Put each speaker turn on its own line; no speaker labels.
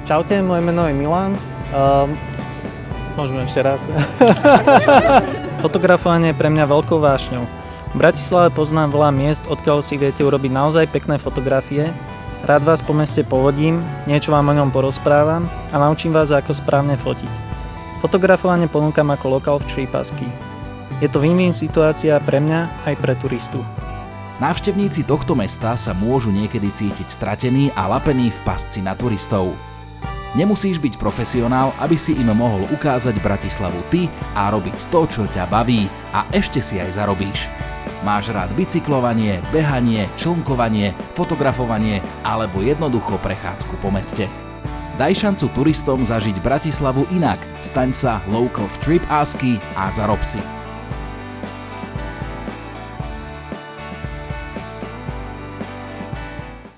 Čaute, moje meno je Milan. Môžeme ešte raz. Fotografovanie je pre mňa veľkou vášňou. V Bratislave poznám veľa miest, odkiaľ si viete urobiť naozaj pekné fotografie. Rád vás po meste povodím, niečo vám o ňom porozprávam a naučím vás, ako správne fotiť. Fotografovanie ponúkam ako lokál v Črípasky. Je to win-win situácia pre mňa aj pre turistu.
Návštevníci tohto mesta sa môžu niekedy cítiť stratení a lapení v pasci na turistov. Nemusíš byť profesionál, aby si im mohol ukázať Bratislavu ty a robiť to, čo ťa baví a ešte si aj zarobíš. Máš rád bicyklovanie, behanie, člnkovanie, fotografovanie alebo jednoducho prechádzku po meste. Daj šancu turistom zažiť Bratislavu inak, staň sa local v Tripasky a zarob si.